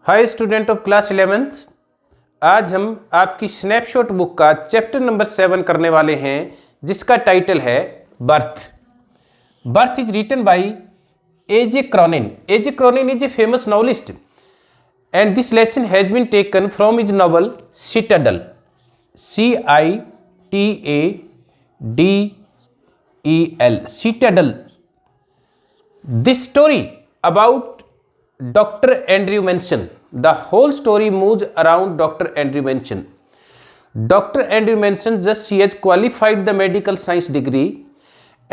Hi student of class 11th। आज हम आपकी स्नैपशॉट बुक का चैप्टर नंबर 7 करने वाले हैं, जिसका टाइटल है birth. Birth is written by A J. Cronin. A J. Cronin is a famous novelist and this lesson has been taken from his novel Citadel, Citadel, Citadel. This story about Dr. Andrew Manson. The whole story moves around Dr. Andrew Manson. Dr. Andrew Manson just he has qualified the medical science degree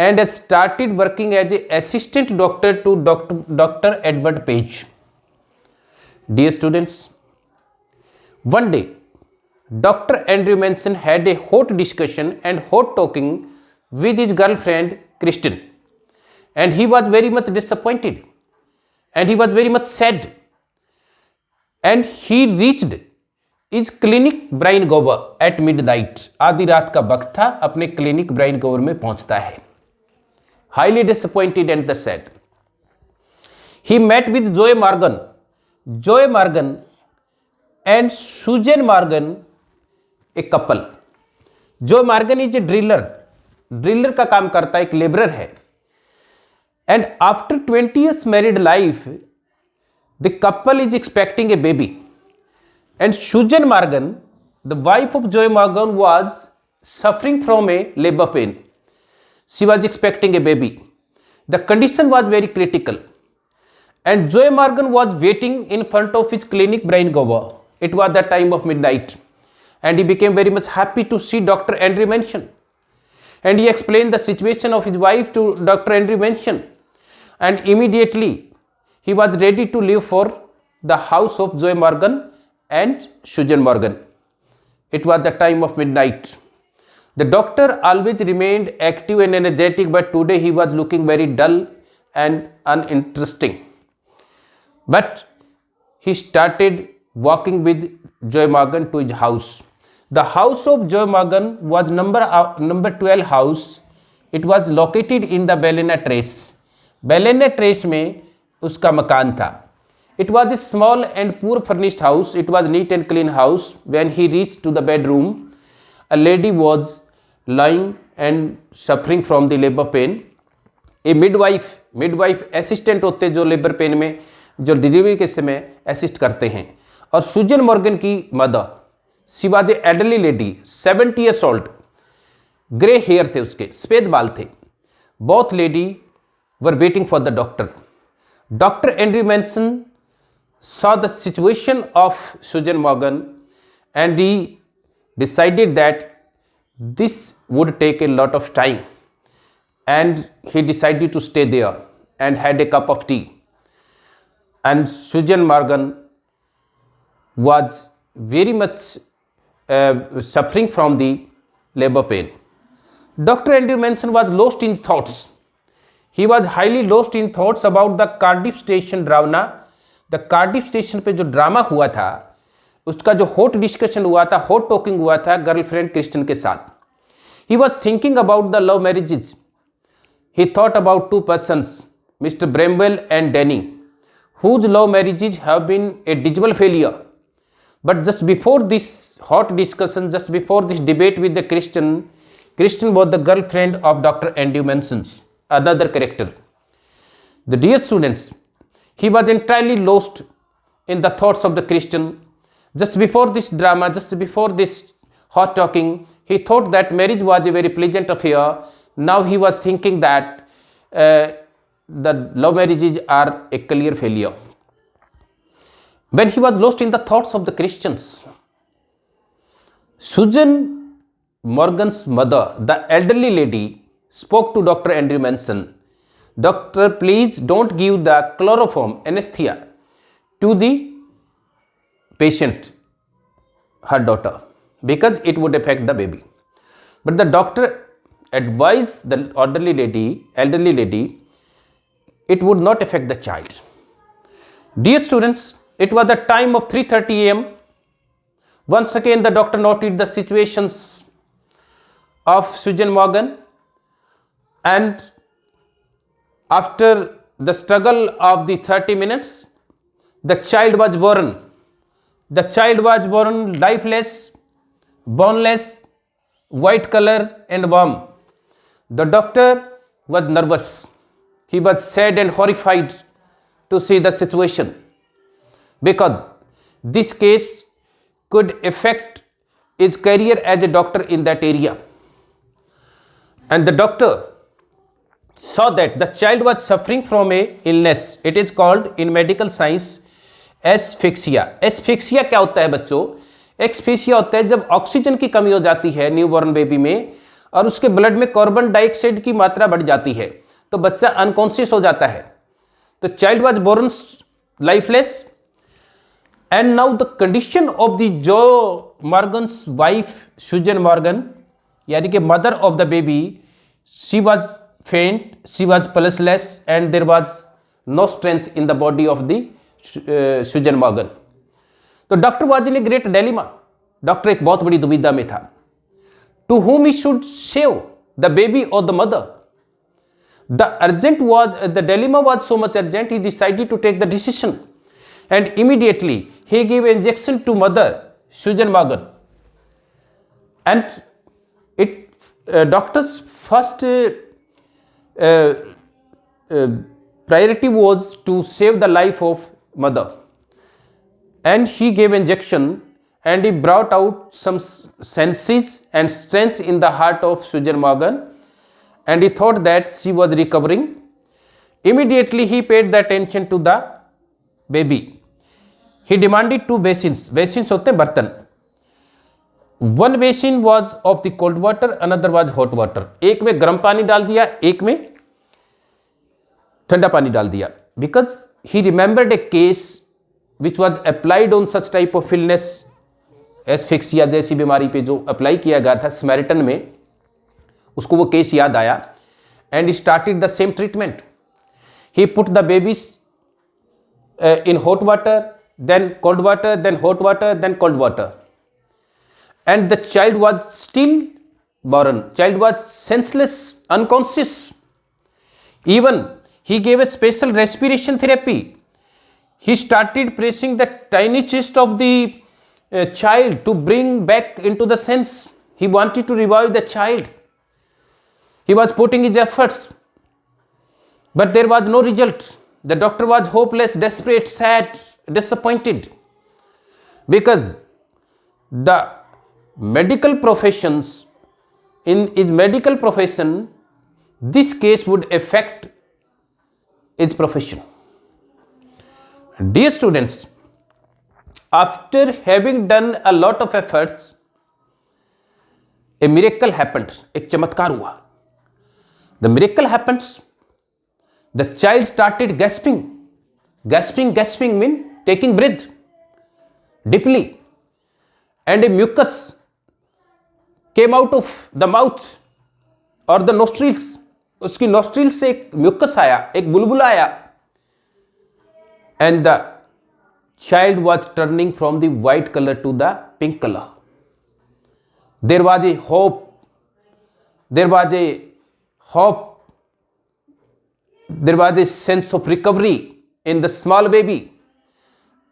and has started working as an assistant doctor to Dr. Edward Page. Dear students, one day Dr. Andrew Manson had a hot discussion and hot talking with his girlfriend Kristen, and he was very much disappointed and he was very much sad, and he reached his clinic Brian Gower at midnight. आधी रात का वक्त था, अपने clinic Bryan गोवर में पहुंचता है, highly disappointed and sad. He met with Joy Morgan and Susan Morgan, a couple. Joy Morgan is a driller का काम करता है, एक लेबरर है. And after 20 years married life, the couple is expecting a baby. And Susan Morgan, the wife of Joy Morgan, was suffering from a labor pain. She was expecting a baby. The condition was very critical. And Joy Morgan was waiting in front of his clinic Brian Gower. It was the time of midnight, and he became very much happy to see Dr. Andrew Manson. And he explained the situation of his wife to Dr. Andrew Manson, and immediately he was ready to leave for the house of Joy Morgan and Susan Morgan. It was the time of midnight. The doctor always remained active and energetic, but today he was looking very dull and uninteresting. But he started walking with Joy Morgan to his house. The house of Joy Morgan was number 12 house. It was located in the Bellena Terrace. Bellena Terrace में उसका मकान था. It was a small and poor furnished house. It was neat and clean house. When he reached to the bedroom, a lady was lying and suffering from the labor pain. A midwife assistant होते जो labour pain में जो delivery के समय assist करते हैं. और Susan Morgan की mother, she was a elderly lady, 70 years old, grey hair थे उसके, सफेद बाल थे. Both lady were waiting for the doctor. Doctor Andrew Manson saw the situation of Susan Morgan and he decided that this would take a lot of time, and he decided to stay there and had a cup of tea. And Susan Morgan was very much suffering from the labor pain. Dr. Andrew Manson was lost in thoughts. He was highly lost in thoughts about the Cardiff Station drama. The Cardiff Station पे जो drama हुआ था, उसका जो hot discussion हुआ था, hot talking हुआ था गर्लफ्रेंड क्रिस्टन के साथ. He was thinking about the love marriages. He thought about two persons, Mr. Bramwell and Danny, whose love marriages have been a dismal failure. But just before this hot discussion, just before this debate with the Kristen was the girlfriend of Dr. Andrew Manson's, another character. The dear students, he was entirely lost in the thoughts of the Kristen. Just before this drama, just before this hot talking, he thought that marriage was a very pleasant affair. Now he was thinking that the love marriages are a clear failure. When he was lost in the thoughts of the Christians, Susan Morgan's mother, the elderly lady, spoke to Dr. Andrew Manson. Doctor, please don't give the chloroform anesthesia to the patient, her daughter, because it would affect the baby. But the doctor advised the elderly lady, it would not affect the child. Dear students, it was the time of 3:30 a.m. Once again, the doctor noted the situations of Susan Morgan, and after the struggle of the 30 minutes, the child was born. The child was born lifeless, boneless, white color and warm. The doctor was nervous. He was sad and horrified to see the situation because this case could affect his career as a doctor in that area. And the doctor saw that the child was suffering from a illness. It is called in medical science asphyxia. Asphyxia क्या होता है बच्चों? एक्सफिक्सिया होता है जब oxygen की कमी हो जाती है न्यूबॉर्न बेबी में और उसके ब्लड में कार्बन डाइऑक्साइड की मात्रा बढ़ जाती है तो बच्चा अनकॉन्शियस हो जाता है. तो child was born lifeless and now the condition of the Joe Morgan's wife Susan Morgan यानी कि mother of the baby, she was faint, she was pulseless and there was no strength in the body of the Susan Morgan. तो doctor was in a great dilemma. Doctor एक बहुत बड़ी दुविधा में था. To whom he should save the baby or the mother. The dilemma was so much urgent, he decided to take the decision and immediately he gave injection to mother Susan Morgan. And doctor's first priority was to save the life of mother, and he gave injection and he brought out some senses and strength in the heart of Susan Morgan, and he thought that she was recovering. Immediately he paid the attention to the baby. He demanded 2 basins. Basins होते हैं बर्तन. One basin was of the cold water, another was hot water. एक में गर्म पानी डाल दिया, एक में ठंडा पानी डाल दिया. Because he remembered a case which was applied on such type of illness, asphyxia जैसी बीमारी पे जो अप्लाई किया गया था समैरिटन में, उसको वो केस याद आया and started the same treatment. He put the babies in hot water, then cold water, then hot water, then cold water, and the child was still born. Child was senseless, unconscious. Even he gave a special respiration therapy. He started pressing the tiny chest of the child to bring back into the sense. He wanted to revive the child. He was putting his efforts, but there was no result. The doctor was hopeless, desperate, sad, disappointed, because the medical professions, in his medical profession, this case would affect his profession. Dear students, after having done a lot of efforts, a miracle happens. एक चमत्कार हुआ. The miracle happens. The child started gasping. Gasping means taking breath deeply, and a mucus came out of the mouth or the nostrils. उसकी nostrils से एक mucus आया, एक बुलबुला आया, and the child was turning from the white color to the pink color. There was a hope. There was a sense of recovery in the small baby,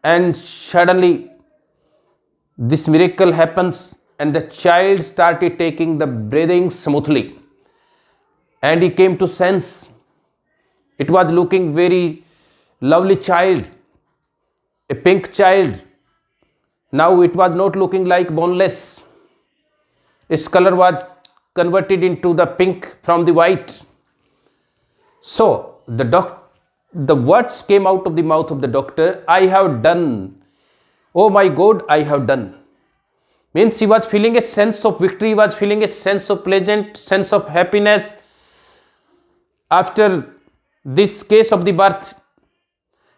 and suddenly this miracle happens, and the child started taking the breathing smoothly, and he came to sense. It was looking very lovely child, a pink child. Now it was not looking like boneless. Its color was converted into the pink from the white. So the words came out of the mouth of the doctor, I have done. Oh my God, I have done. Means he was feeling a sense of victory, he was feeling a sense of pleasant, sense of happiness after this case of the birth.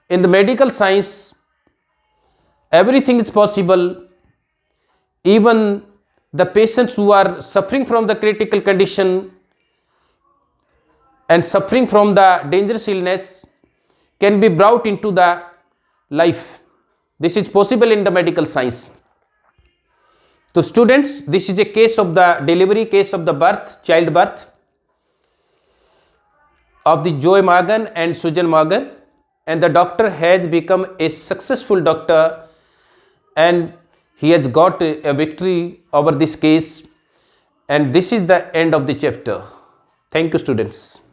In the medical science, everything is possible. Even the patients who are suffering from the critical condition and suffering from the dangerous illness can be brought into the life. This is possible in the medical science. So students, this is a case of the delivery, case of the birth, childbirth of the Joy Morgan and Susan Morgan, and the doctor has become a successful doctor and he has got a victory over this case, and this is the end of the chapter. Thank you, students.